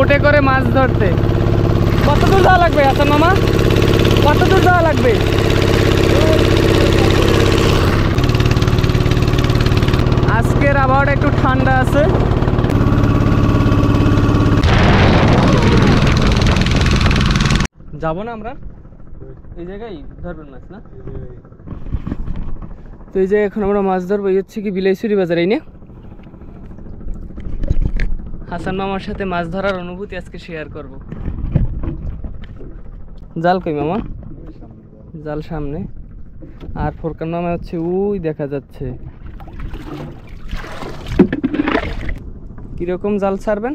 বোটে করে মাছ ধরতে। কত দূর যাওয়া লাগবে হাসান মামা, কত দূর যাওয়া লাগবে? আজকের আবহাওয়াটা একটু ঠান্ডা আছে। যাবো না আমরা এই জায়গায় ধরবেন মাছ না? তো এই যে এখন আমরা মাছ ধরবো, এই হচ্ছে কি বিলাইছড়ি বাজার। এই নিয়ে হাসান মামার সাথে মাছ ধরার অনুভূতি আজকে শেয়ার করব। জাল কই মামা? জাল সামনে, আর ফোরকান মামা হচ্ছে ওই দেখা যাচ্ছে। কিরকম জাল ছাড়বেন?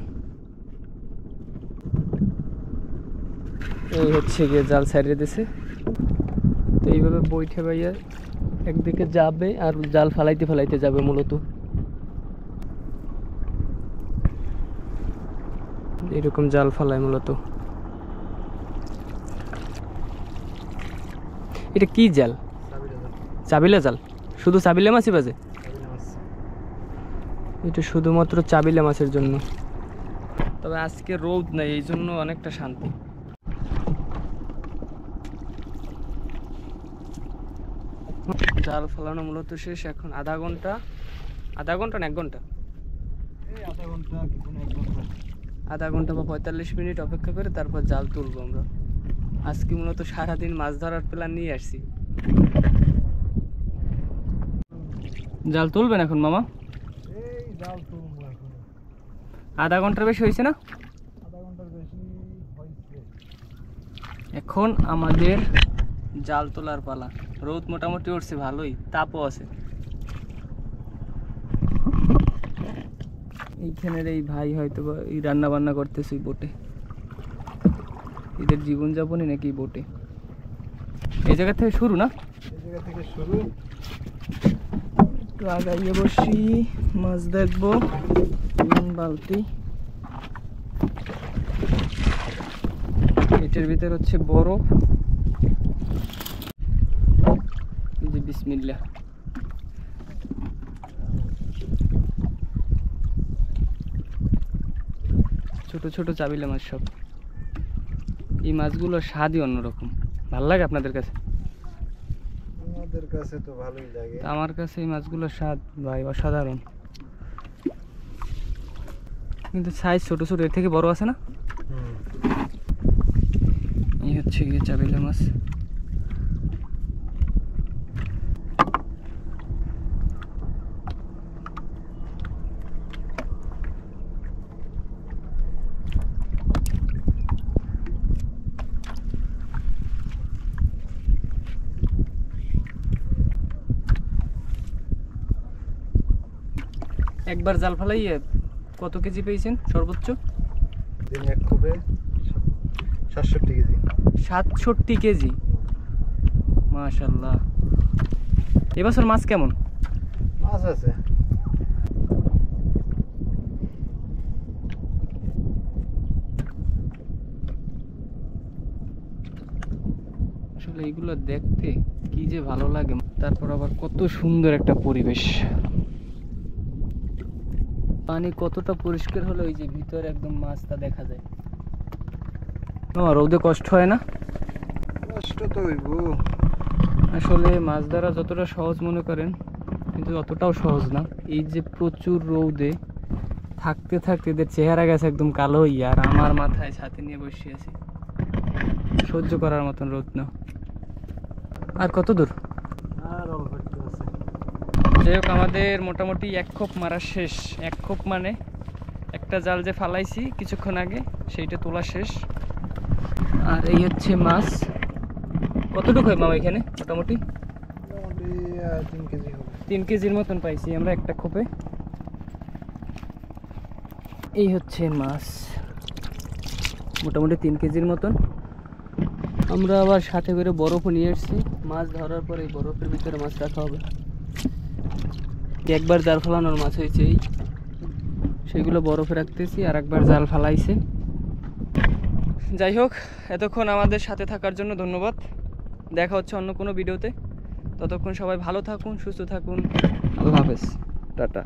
এই হচ্ছে গিয়ে জাল ছাড়িয়ে দিছে। তো এইভাবে বইঠে বাইয়া একদিকে যাবে আর জাল ফালাইতে ফালাইতে যাবে। মূলত এরকম জাল ফালায় মূলত। এটা কি জাল? চাবিলা জাল। শুধু চাবিলা মাছই বাজে? এটা শুধুমাত্র চাবিলা মাছের জন্য। তবে আজকে রোদ নাই, এই জন্য অনেকটা শান্তি। জাল ফেলানো মূলত শেষ। এখন আধা ঘন্টা না 1 ঘন্টা, আধা ঘন্টা বা 45 মিনিট অপেক্ষা করে তারপর জাল তুলবো আমরা। আজকে মূলত সারাদিন মাছ ধরার প্ল্যান নিয়ে আসছি। জাল তুলবেন এখন মামা? আধা ঘন্টার বেশি হয়েছে না? এখন আমাদের জাল তোলার পালা। রোদ মোটামুটি উঠছে, ভালোই তাপও আছে। এইখানের এই ভাই হয়তো এই রান্না বান্না করতেছে বোটে। এদের জীবনযাপনই নাকি বোটে। এই জায়গা থেকে শুরু না? এই জায়গা থেকে শুরু। একটু আগাইয়ে বসি, মাছ দেখবো। বালতি, এটার ভিতর হচ্ছে বরফ। এই যে বিসমিল্লাহ। ছোট ছোট চাবিলা মাছ সব। এই মাছগুলোর স্বাদই অন্যরকম। ভালো লাগে আপনাদের কাছে? আমাদের কাছে তো ভালোই লাগে। আমার কাছে এই মাছগুলোর স্বাদ ভাই অসাধারণ। কিন্তু সাইজ ছোট ছোট, এর থেকে বড় আছে না? এই হচ্ছে গিয়ে চাবিলা মাছ। একবার জাল ফেলাইয়ে কত কেজি পেয়েছেন সর্বোচ্চ? দিন এক কোপে 67 কেজি। 67 কেজি, মাশাআল্লাহ। এবছর মাছ কেমন? মাছ আছে। আসলে এইগুলো দেখতে কি যে ভালো লাগে। তারপর আবার কত সুন্দর একটা পরিবেশ। পানি কতটা পরিষ্কার হলো, এই যে ভিতরে একদম মাছটা দেখা যায়। রোদে কষ্ট হয় না? কষ্ট তো হইব। আসলে মাছ ধরা যতটা সহজ মনে করেন, কিন্তু অতটাও সহজ না। এই যে প্রচুর রোদে থাকতে থাকতে এদের চেহারা গেছে একদম কালো হইয়া, আর আমার মাথায় ছাতি নিয়ে বসে আছি। সহ্য করার মতন রোদ না। আর কত দূর? আর অল্প একটু আছে। যাই হোক, আমাদের মোটামুটি 1 খোপ মারা শেষ। 1 খোপ মানে একটা জাল যে ফালাইছি কিছুক্ষণ আগে, সেইটা তোলা শেষ। আর এই হচ্ছে মাছ। কতটুকু হয় মামা এখানে? মোটামুটি 3 কেজি হবে। 3 কেজির মতন পাইছি আমরা একটা খোপে। এই হচ্ছে মাছ, মোটামুটি 3 কেজির মতন। আমরা আবার সাথে করে বরফও নিয়ে এসেছি। মাছ ধরার পরে এই বরফের ভিতরে মাছ রাখা হবে। একবার জাল ফালানোর মাছ হয়েছে, এই সেগুলো বরফে রাখতেছি, আর একবার জাল ফালাইছে। যাই হোক, এতক্ষণ আমাদের সাথে থাকার জন্য ধন্যবাদ। দেখা হচ্ছে অন্য কোনো ভিডিওতে। ততক্ষণ সবাই ভালো থাকুন, সুস্থ থাকুন। আল্লাহ হাফেজ, টাটা।